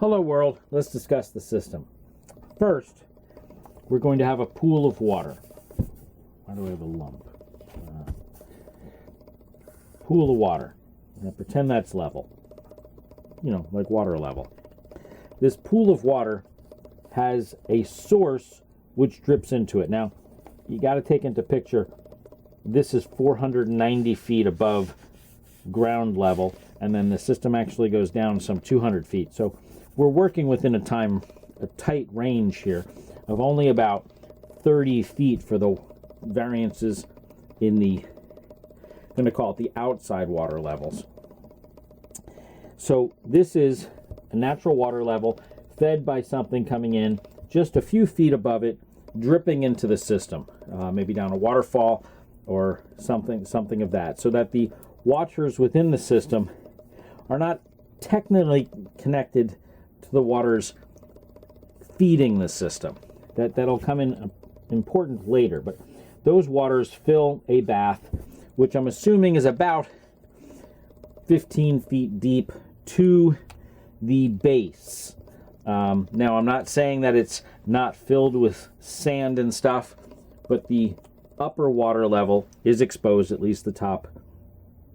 Hello world, let's discuss the system. First, we're going to have a pool of water. Why do I have a lump? Pool of water. Now pretend that's level. You know, like water level. This pool of water has a source which drips into it. Now, you got to take into picture, this is 490 feet above ground level, and then the system actually goes down some 200 feet. So we're working within a tight range here of only about 30 feet for the variances in the, I'm going to call it the outside water levels. So this is a natural water level fed by something coming in just a few feet above it, dripping into the system, maybe down a waterfall or something of that, so that the waters within the system are not technically connected to the waters feeding the system. That'll come in important later, but those waters fill a bath, which I'm assuming is about 15 feet deep to the base. Now, I'm not saying that it's not filled with sand and stuff, but the upper water level is exposed, at least the top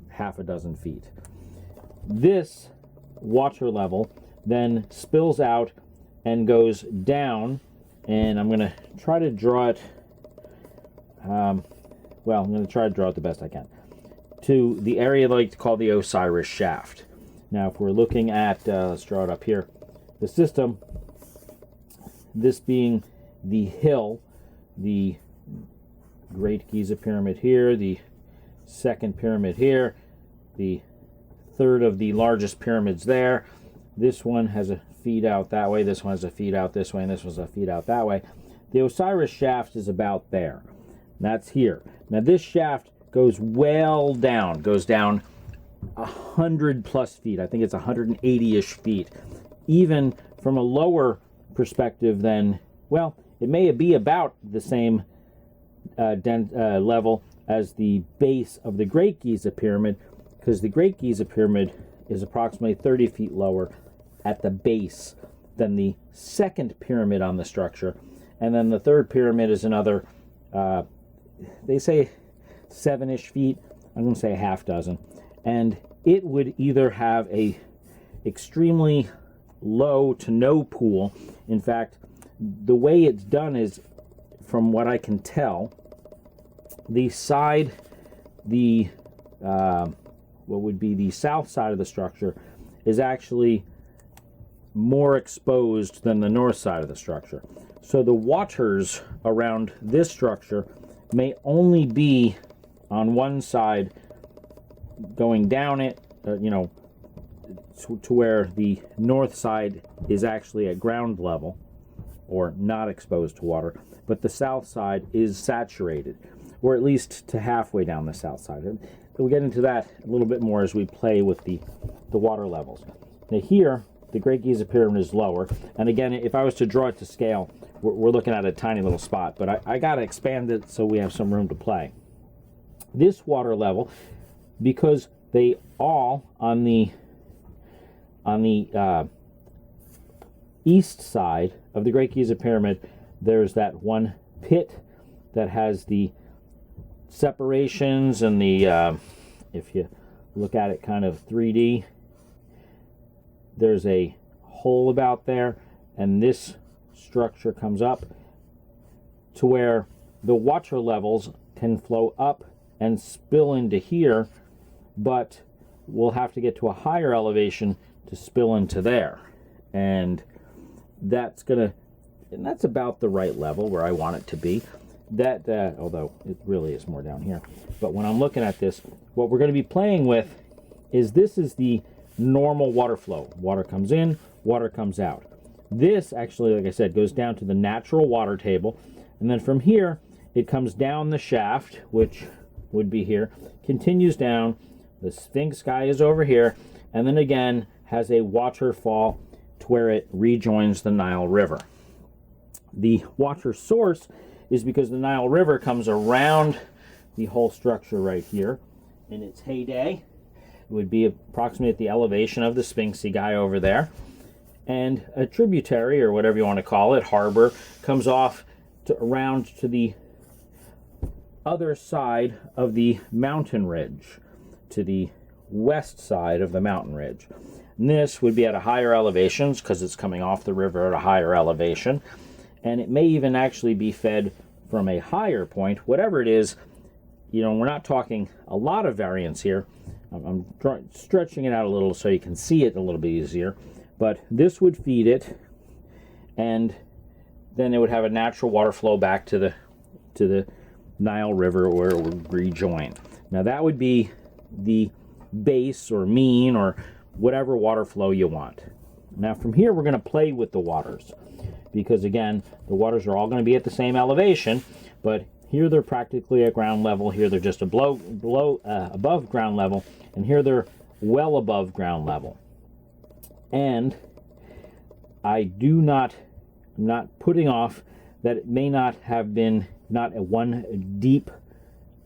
half a dozen feet. This water level then spills out and goes down, and I'm going to try to draw it, I'm going to try to draw it the best I can, to the area I like to call the Osiris shaft. Now, if we're looking at, let's draw it up here, the system, this being the hill, the Great Giza Pyramid here, the second pyramid here, the third of the largest pyramids there. This one has a feed out that way, this one has a feed out this way, and this one's a feed out that way. The Osiris shaft is about there. That's here. Now this shaft goes well down, goes down 100 plus feet. I think it's 180-ish feet. Even from a lower perspective than, well, it may be about the same level as the base of the Great Giza Pyramid, because the Great Giza Pyramid is approximately 30 feet lower at the base than the second pyramid on the structure. And then the third pyramid is another, they say 7-ish feet. I'm going to say a half dozen. And it would either have a extremely low to no pool. In fact, the way it's done is, from what I can tell, the side, what would be the south side of the structure, is actually more exposed than the north side of the structure. So the waters around this structure may only be on one side going down it, to where the north side is actually at ground level or not exposed to water, but the south side is saturated, or at least to halfway down the south side. And we'll get into that a little bit more as we play with the water levels. Now here, the Great Giza Pyramid is lower, and again, if I was to draw it to scale, we're looking at a tiny little spot, but I got to expand it so we have some room to play. This water level, because they all on the east side of the Great Giza Pyramid, there's that one pit that has the separations and the, if you look at it kind of 3D, there's a hole about there, and this structure comes up to where the water levels can flow up and spill into here, but we'll have to get to a higher elevation to spill into there. And that's about the right level where I want it to be. Although it really is more down here. But when I'm looking at this, what we're going to be playing with is, this is the normal water flow. Water comes in, water comes out. This actually, like I said, goes down to the natural water table, and then from here it comes down the shaft, which would be here, continues down, the Sphinx sky is over here, and then again has a waterfall to where it rejoins the Nile River. The water source is because the Nile River comes around the whole structure right here. In its heyday, it would be approximately at the elevation of the Sphinxy guy over there. and a tributary, or whatever you want to call it, harbor, comes off around to the other side of the mountain ridge, to the west side of the mountain ridge. And this would be at a higher elevation because it's coming off the river at a higher elevation, and it may even actually be fed from a higher point. Whatever it is, you know, we're not talking a lot of variance here. I'm stretching it out a little so you can see it a little bit easier, but this would feed it, and then it would have a natural water flow back to the Nile River where it would rejoin. Now that would be the base or mean or whatever water flow you want. Now from here we're going to play with the waters, because again the waters are all going to be at the same elevation, but here they're practically at ground level, here they're just above ground level, and here they're well above ground level. And I'm not putting off that it may not have been not a one deep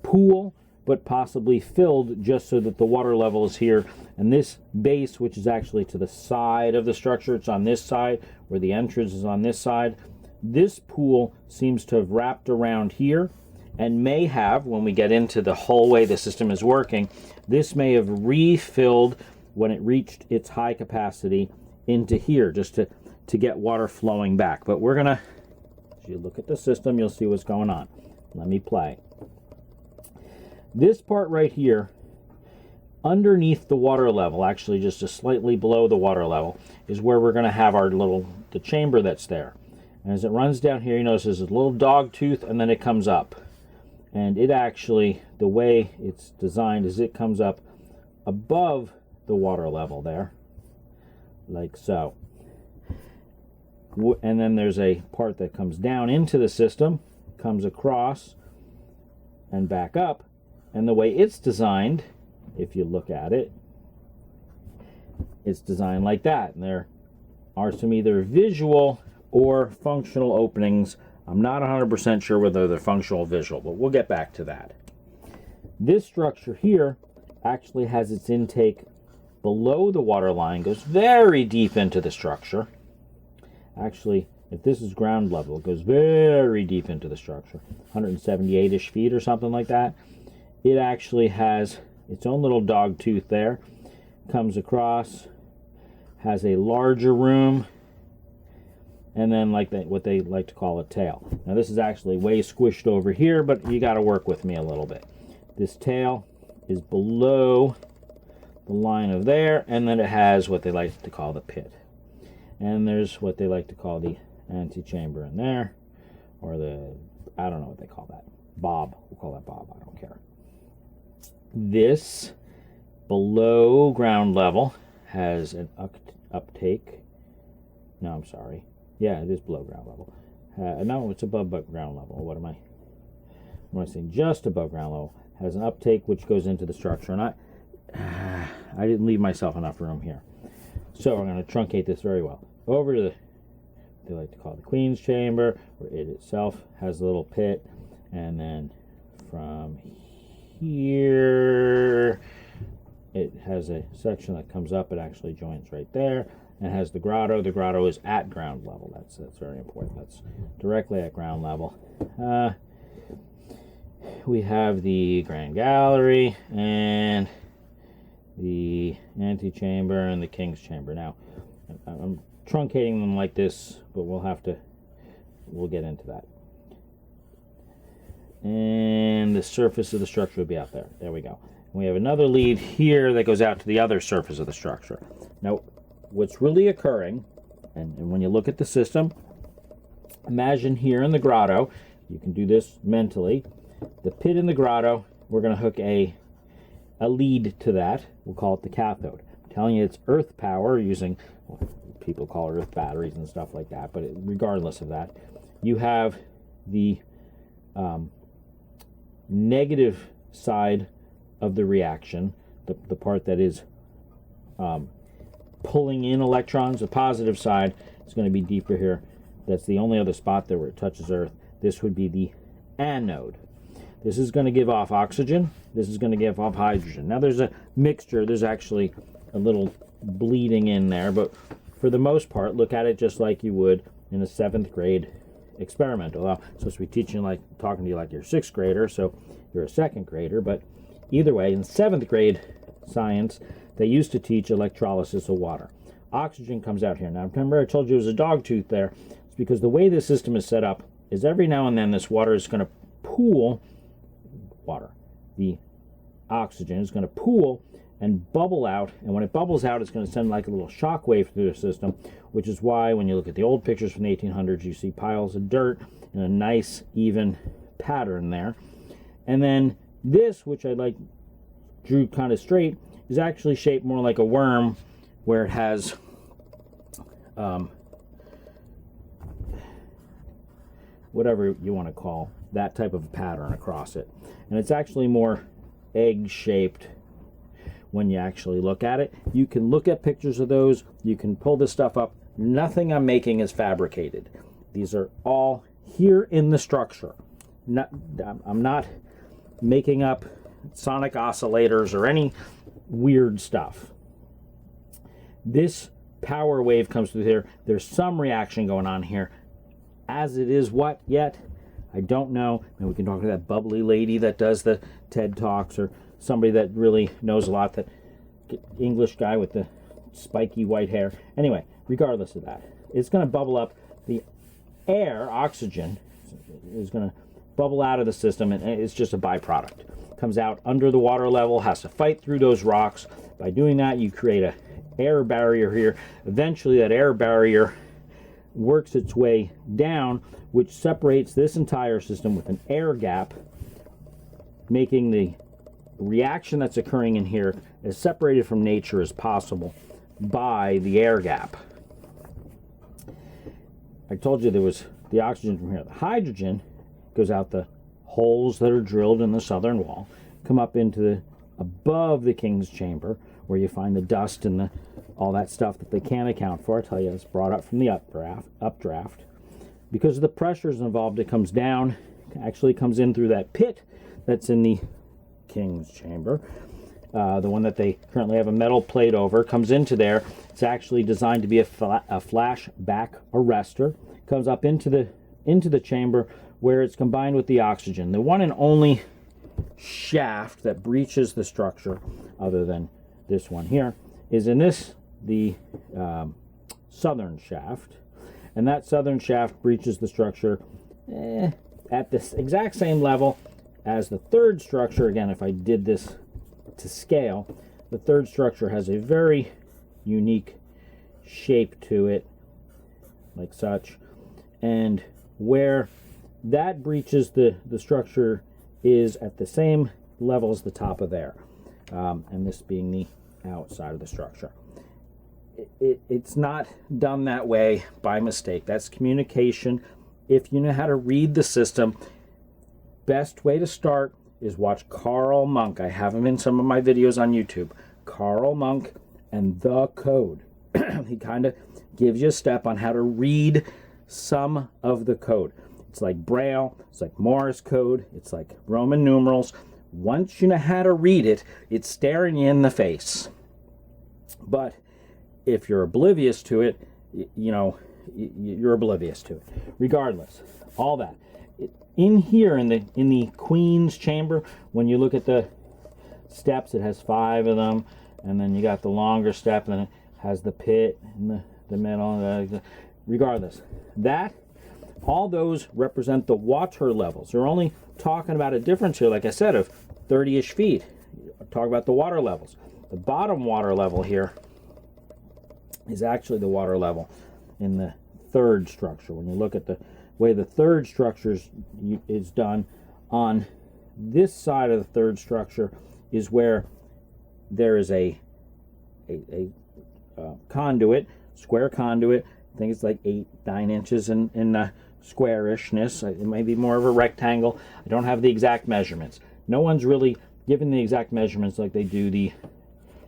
pool, but possibly filled just so that the water level is here. And this base, which is actually to the side of the structure, it's on this side, where the entrance is on this side. This pool seems to have wrapped around here, and may have, when we get into the whole way the system is working, this may have refilled when it reached its high capacity into here, just to get water flowing back. But we're gonna, as you look at the system, you'll see what's going on. Let me play. This part right here, underneath the water level, actually just slightly below the water level, is where we're going to have the chamber that's there. And as it runs down here, you notice there's a little dog tooth, and then it comes up. And it actually, the way it's designed is it comes up above the water level there, like so. And then there's a part that comes down into the system, comes across and back up. And the way it's designed, if you look at it, it's designed like that. And there are some either visual or functional openings. I'm not 100% sure whether they're functional or visual, but we'll get back to that. This structure here actually has its intake below the water line, goes very deep into the structure. Actually, if this is ground level, it goes very deep into the structure, 178-ish feet or something like that. It actually has its own little dog tooth there, comes across, has a larger room, and then what they like to call a tail. Now this is actually way squished over here, but you got to work with me a little bit. This tail is below the line of there, and then it has what they like to call the pit. And there's what they like to call the antechamber in there, or I don't know what they call that. Bob. We'll call that Bob. I don't care. This, below ground level, has an uptake. No, I'm sorry. Yeah, it is below ground level. No, it's above ground level. What am I saying? Just above ground level. Has an uptake which goes into the structure. And I didn't leave myself enough room here. So I'm going to truncate this very well. Over to they like to call it the Queen's Chamber, where it itself has a little pit. And then from here, it has a section that comes up. It actually joins right there. And it has the grotto. The grotto is at ground level. That's very important. That's directly at ground level. We have the Grand Gallery and the antechamber and the King's Chamber. Now, I'm truncating them like this, but we'll get into that. And the surface of the structure will be out there. There we go. We have another lead here that goes out to the other surface of the structure. Now, what's really occurring, and when you look at the system, imagine here in the grotto, you can do this mentally, the pit in the grotto, we're going to hook a lead to that. We'll call it the cathode. I'm telling you it's earth power using, well, people call it earth batteries and stuff like that, but regardless of that, you have the negative side of the reaction, the part that is pulling in electrons. The positive side is going to be deeper here. That's the only other spot there where it touches Earth. This would be the anode. This is going to give off oxygen. This is going to give off hydrogen. Now there's a mixture. There's actually a little bleeding in there, but for the most part, look at it just like you would in a 7th grade experiment. Although I'm supposed to be talking to you like you're a 6th grader, so you're a 2nd grader. But either way, in 7th grade science, they used to teach electrolysis of water. Oxygen comes out here. Now, remember I told you it was a dog tooth there. It's because the way this system is set up is every now and then this water is going to pool. The oxygen is going to pool and bubble out, and when it bubbles out, it's going to send like a little shock wave through the system, which is why when you look at the old pictures from the 1800s, you see piles of dirt in a nice, even pattern there. And then this, which I drew kind of straight, is actually shaped more like a worm, where it has whatever you want to call that type of pattern across it. And it's actually more egg-shaped when you actually look at it. You can look at pictures of those. You can pull this stuff up. Nothing I'm making is fabricated. These are all here in the structure. I'm not making up sonic oscillators or any weird stuff. This power wave comes through here. There's some reaction going on here. As it is what yet? I don't know. And we can talk to that bubbly lady that does the TED Talks, or somebody that really knows a lot, that English guy with the spiky white hair. Anyway, regardless of that, it's going to bubble up. The air, oxygen, is going to bubble out of the system, and it's just a byproduct. Comes out under the water level, has to fight through those rocks. By doing that, you create a air barrier here. Eventually, that air barrier works its way down, which separates this entire system with an air gap, making the reaction that's occurring in here as separated from nature as possible by the air gap. I told you there was the oxygen from here. The hydrogen goes out the holes that are drilled in the southern wall, come up into above the king's chamber, where you find the dust and all that stuff that they can't account for. I tell you, it's brought up from the updraft. Because of the pressures involved, it comes down, actually comes in through that pit that's in the king's chamber. The one that they currently have a metal plate over, comes into there. It's actually designed to be a flashback arrestor. Comes up into the chamber, where it's combined with the oxygen. The one and only shaft that breaches the structure, other than this one here, is in the southern shaft. And that southern shaft breaches the structure at this exact same level as the third structure. Again, if I did this to scale, the third structure has a very unique shape to it, like such. And where that breaches the structure is at the same level as the top of there. And this being the outside of the structure. It's not done that way by mistake. That's communication. If you know how to read the system, best way to start is watch Carl Monk. I have him in some of my videos on YouTube. Carl Monk and the code. He kind of gives you a step on how to read some of the code. It's like Braille, it's like Morse code, it's like Roman numerals. Once you know how to read it, it's staring you in the face. But if you're oblivious to it, you're oblivious to it. Regardless, all that. In here, in the Queen's chamber, when you look at the steps, it has 5 of them, and then you got the longer step, and then it has the pit in the middle. Regardless, all those represent the water levels. We're only talking about a difference here, like I said, of 30-ish feet. Talk about the water levels. The bottom water level here is actually the water level in the third structure. When you look at the way the third structure is done, on this side of the third structure is where there is a conduit, square conduit. I think it's like 8-9 inches in square-ishness. It may be more of a rectangle. I don't have the exact measurements. No one's really given the exact measurements like they do the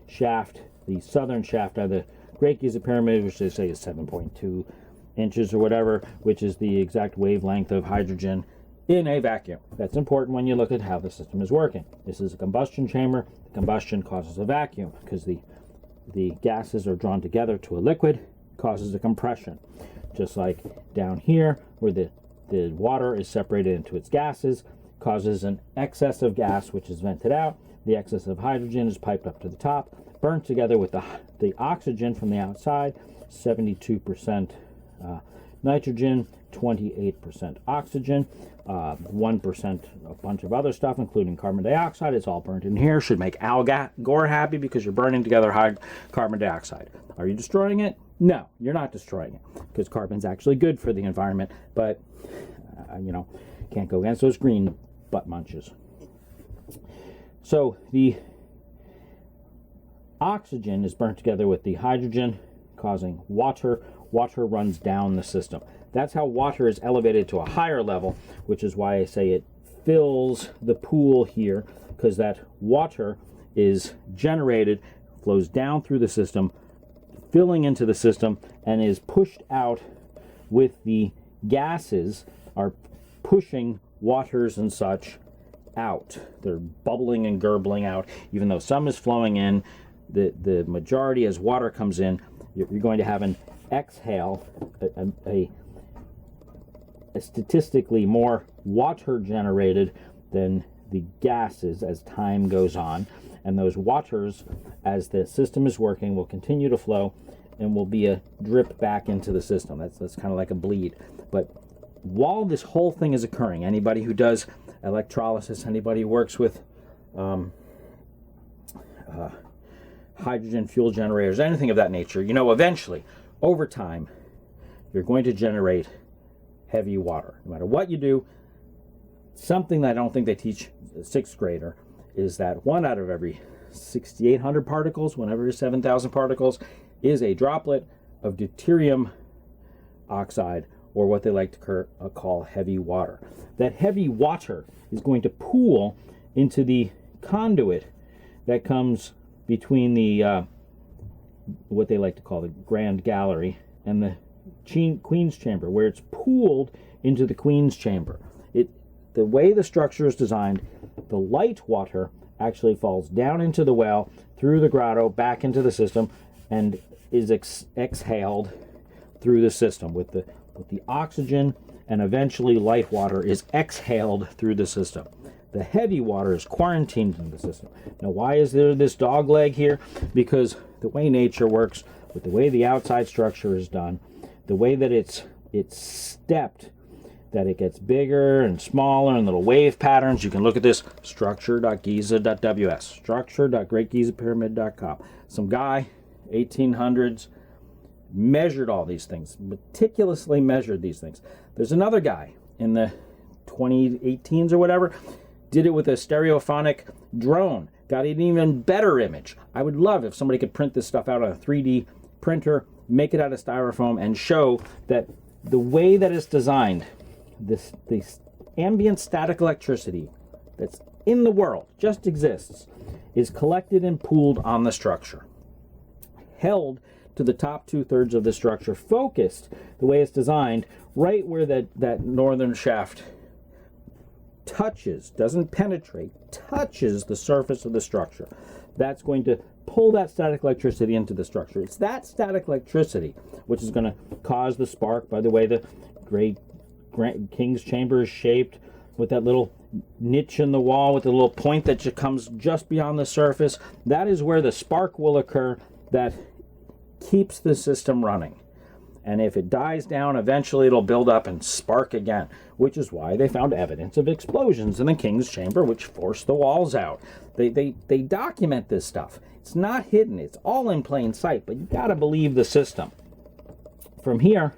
shaft, the southern shaft of the Great Giza Pyramid, which they say is 7.2 inches or whatever, which is the exact wavelength of hydrogen in a vacuum. That's important when you look at how the system is working. This is a combustion chamber. The combustion causes a vacuum because the gases are drawn together to a liquid, causes a compression. Just like down here, where the water is separated into its gases, causes an excess of gas, which is vented out. The excess of hydrogen is piped up to the top, burnt together with the oxygen from the outside, 72% nitrogen, 28% oxygen, 1% a bunch of other stuff, including carbon dioxide. It's all burnt in here. Should make Al Gore happy because you're burning together high carbon dioxide. Are you destroying it? No, you're not destroying it, because carbon's actually good for the environment, but can't go against those green butt munches. So the oxygen is burnt together with the hydrogen, causing water. Water runs down the system. That's how water is elevated to a higher level, which is why I say it fills the pool here, because that water is generated, flows down through the system, filling into the system, and is pushed out with the gases are pushing waters and such out. They're bubbling and gurgling out, even though some is flowing in. The majority, as water comes in, you're going to have an exhale, a statistically more water generated than the gases as time goes on. And those waters, as the system is working, will continue to flow and will be a drip back into the system. That's kind of like a bleed. But while this whole thing is occurring, anybody who does electrolysis, anybody who works with hydrogen fuel generators, anything of that nature, eventually, over time, you're going to generate heavy water. No matter what you do, something that I don't think they teach a sixth grader is that 1 out of every 6,800 particles, 1 out of every 7,000 particles, is a droplet of deuterium oxide, or what they like to call heavy water. That heavy water is going to pool into the conduit that comes between the what they like to call the Grand Gallery and the Queen's Chamber, where it's pooled into the Queen's Chamber. The way the structure is designed, the light water actually falls down into the well, through the grotto, back into the system, and is exhaled through the system with the oxygen, and eventually light water is exhaled through the system. The heavy water is quarantined in the system. Now, why is there this dog leg here? Because the way nature works, with the way the outside structure is done, the way that it's stepped, that it gets bigger and smaller and little wave patterns. You can look at this, structure.Giza.ws, structure.greatgizapyramid.com. Some guy, 1800s, measured all these things, meticulously measured these things. There's another guy in the 2018s or whatever, did it with a stereophonic drone, got an even better image. I would love if somebody could print this stuff out on a 3D printer, make it out of styrofoam, and show that the way that it's designed, this ambient static electricity that's in the world, just exists, is collected and pooled on the structure, held to the top 2/3 of the structure, focused the way it's designed, right where that northern shaft touches, doesn't penetrate, touches the surface of the structure. That's going to pull that static electricity into the structure. It's that static electricity which is going to cause the spark. By the way, the great King's Chamber is shaped with that little niche in the wall with the little point that comes just beyond the surface. That is where the spark will occur that keeps the system running. And if it dies down, eventually it'll build up and spark again, which is why they found evidence of explosions in the King's Chamber, which forced the walls out. They document this stuff. It's not hidden. It's all in plain sight, but you got to believe the system. From here,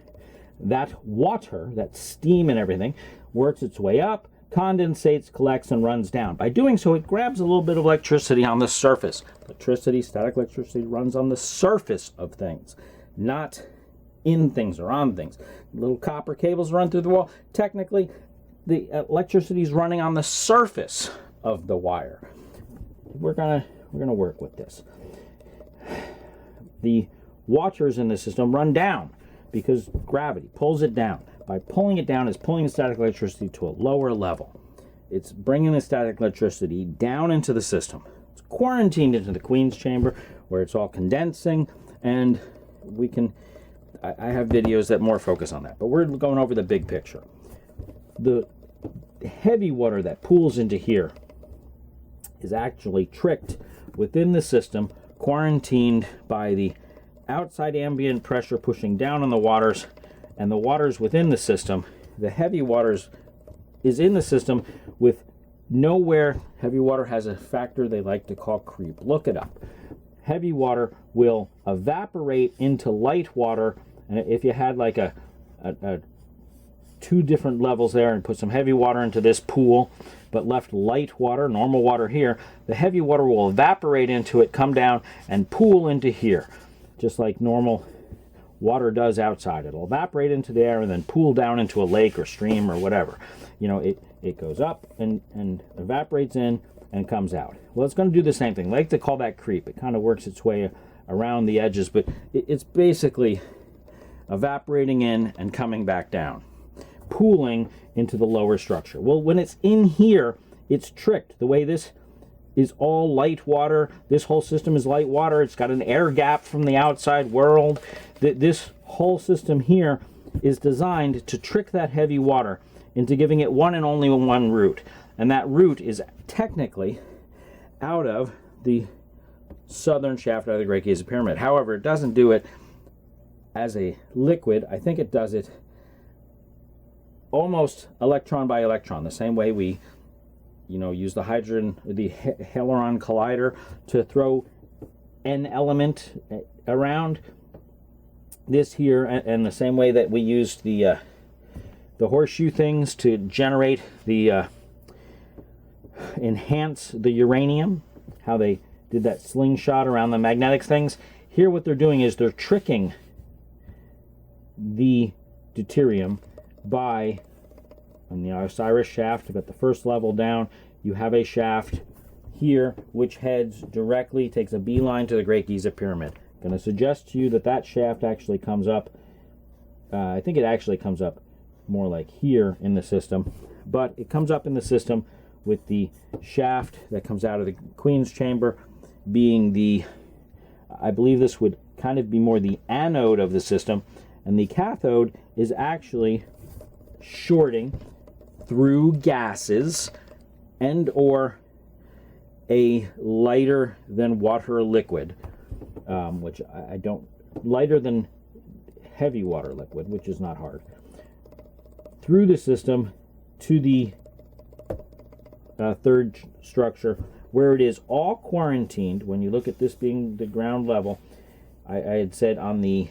that water, that steam and everything, works its way up, condensates, collects, and runs down. By doing so, it grabs a little bit of electricity on the surface. Electricity, static electricity, runs on the surface of things, not in things or on things. Little copper cables run through the wall. Technically, the electricity is running on the surface of the wire. We're gonna work with this. The waters in the system run down because gravity pulls it down. By pulling it down, it's pulling the static electricity to a lower level. It's bringing the static electricity down into the system. It's quarantined into the Queen's Chamber, where it's all condensing, and I have videos that more focus on that, but we're going over the big picture. The heavy water that pools into here is actually tricked within the system, quarantined by the outside ambient pressure pushing down on the waters, and the waters within the system. The heavy waters is in the system with nowhere. Heavy water has a factor they like to call creep. Look it up. Heavy water will evaporate into light water, and if you had like a two different levels there and put some heavy water into this pool but left light water, normal water here, the heavy water will evaporate into it, come down and pool into here, just like normal water does outside. It'll evaporate into the air and then pool down into a lake or stream or whatever. You know, it goes up and evaporates in and comes out. Well, it's going to do the same thing. I like to call that creep. It kind of works its way around the edges, but it's basically evaporating in and coming back down, pooling into the lower structure. Well, when it's in here, it's tricked. The way this is all light water, this whole system is light water. It's got an air gap from the outside world. This whole system here is designed to trick that heavy water into giving it one and only one route. And that route is technically out of the southern shaft of the Great Giza Pyramid. However, it doesn't do it as a liquid. I think it does it almost electron by electron, the same way we, use the Hadron Collider to throw an element around. This here, and the same way that we used the horseshoe things to generate the enhance the uranium, how they did that slingshot around the magnetic things. Here what they're doing is they're tricking the deuterium by, on the Osiris shaft, at the first level down, you have a shaft here which heads directly, takes a beeline to the Great Giza Pyramid. I'm going to suggest to you that shaft actually comes up, I think it actually comes up more like here in the system, but it comes up in the system with the shaft that comes out of the Queen's Chamber being the, I believe this would kind of be more the anode of the system, and the cathode is actually shorting through gases and or a lighter than water liquid, which I don't, lighter than heavy water liquid, which is not hard, through the system to the third structure, where it is all quarantined. When you look at this being the ground level, I had said on the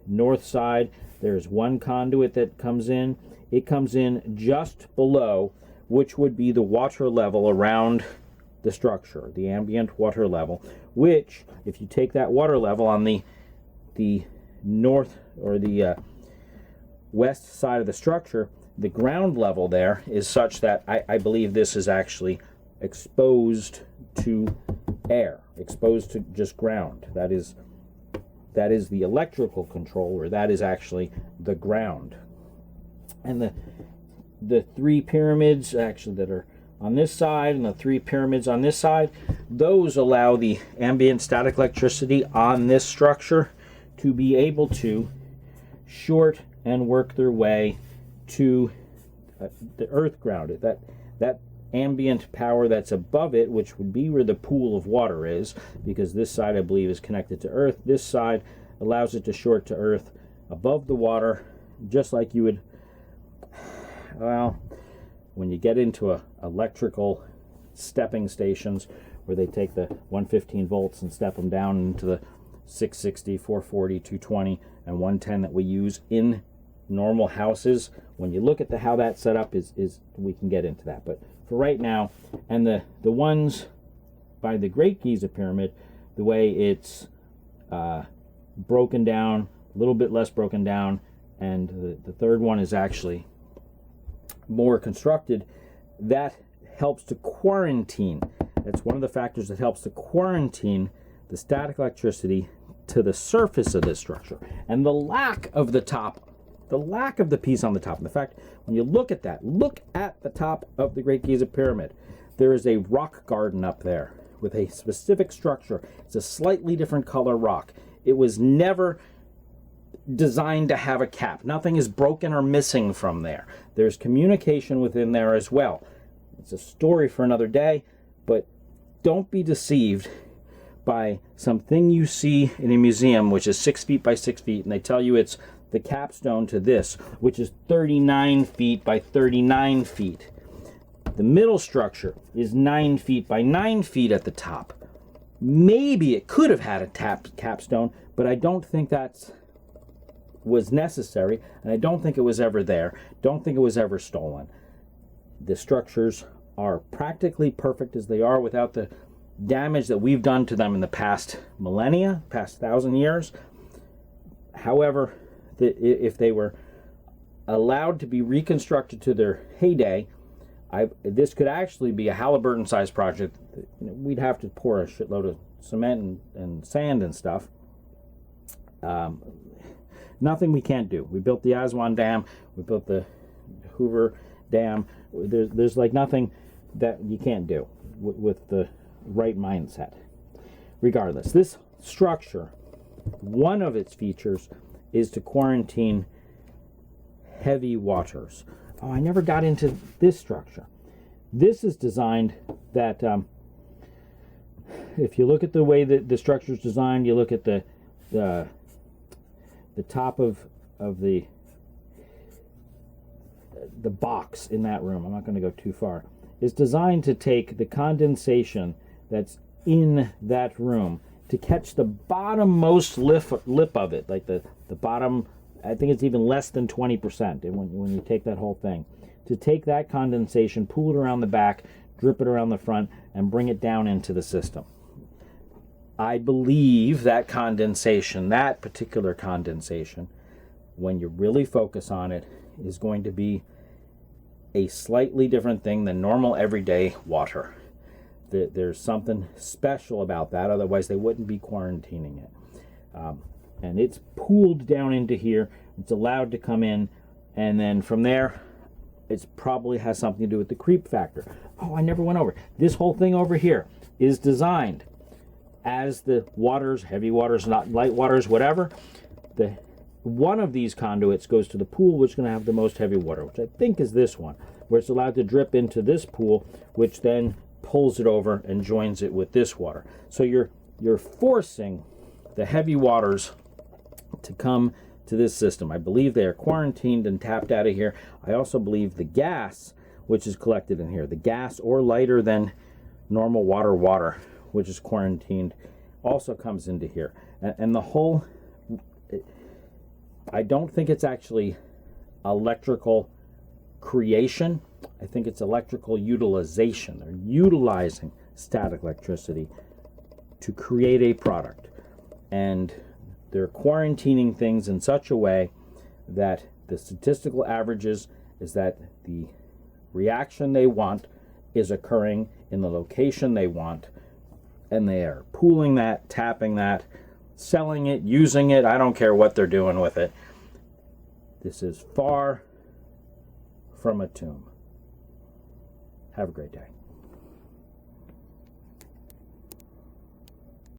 north side there's one conduit that comes in. It comes in just below, which would be the water level around the structure, the ambient water level, which, if you take that water level on the north or the west side of the structure, the ground level there is such that I believe this is actually exposed to air, exposed to just ground. That is the electrical control, or that is actually the ground. And the three pyramids actually that are on this side and the three pyramids on this side, those allow the ambient static electricity on this structure to be able to short and work their way to the earth ground. That ambient power that's above it, which would be where the pool of water is, because this side I believe is connected to earth. This side allows it to short to earth above the water, just like you would, well, when you get into electrical stepping stations where they take the 115 volts and step them down into the 660, 440, 220, and 110 that we use in normal houses. When you look at how that's set up, is we can get into that. But for right now, and the ones by the Great Giza Pyramid, the way it's broken down, a little bit less broken down, and the third one is actually more constructed, that helps to quarantine. That's one of the factors that helps to quarantine the static electricity to the surface of this structure. And the lack of the top, the lack of the piece on the top, and the fact, when you look at that, look at the top of the Great Giza Pyramid. There is a rock garden up there with a specific structure. It's a slightly different color rock. It was never designed to have a cap. Nothing is broken or missing from there. There's communication within there as well. It's a story for another day, but don't be deceived by something you see in a museum which is 6 feet by 6 feet, and they tell you it's the capstone to this, which is 39 feet by 39 feet. The middle structure is 9 feet by 9 feet at the top. Maybe it could have had a capstone, but I don't think that was necessary, and I don't think it was ever there. Don't think it was ever stolen. The structures are practically perfect as they are without the damage that we've done to them in the past millennia, past 1,000 years. However, if they were allowed to be reconstructed to their heyday, this could actually be a Halliburton-sized project. We'd have to pour a shitload of cement and sand and stuff. Nothing we can't do. We built the Aswan Dam. We built the Hoover Dam. There's like nothing that you can't do with the right mindset. Regardless, this structure, one of its features is to quarantine heavy waters. Oh, I never got into this structure. This is designed that, if you look at the way that the structure is designed, you look at the top of the box in that room, I'm not going to go too far, is designed to take the condensation that's in that room to catch the bottommost lip of it, like the bottom, I think it's even less than 20%, and when you take that whole thing, to take that condensation, pool it around the back, drip it around the front, and bring it down into the system. I believe that condensation, that particular condensation, when you really focus on it, is going to be a slightly different thing than normal everyday water. There's something special about that, otherwise they wouldn't be quarantining it. And it's pooled down into here, it's allowed to come in, and then from there, it probably has something to do with the creep factor. Oh, I never went over. This whole thing over here is designed as the waters, heavy waters, not light waters, whatever, one of these conduits goes to the pool, which is going to have the most heavy water, which I think is this one, where it's allowed to drip into this pool, which then pulls it over and joins it with this water. So you're forcing the heavy waters to come to this system. I believe they are quarantined and tapped out of here. I also believe the gas, which is collected in here, the gas or lighter than normal water, which is quarantined, also comes into here. And the whole, I don't think it's actually electrical creation. I think it's electrical utilization. They're utilizing static electricity to create a product. And they're quarantining things in such a way that the statistical averages is that the reaction they want is occurring in the location they want, and they are pooling that, tapping that, selling it, using it. I don't care what they're doing with it. This is far from a tomb. Have a great day.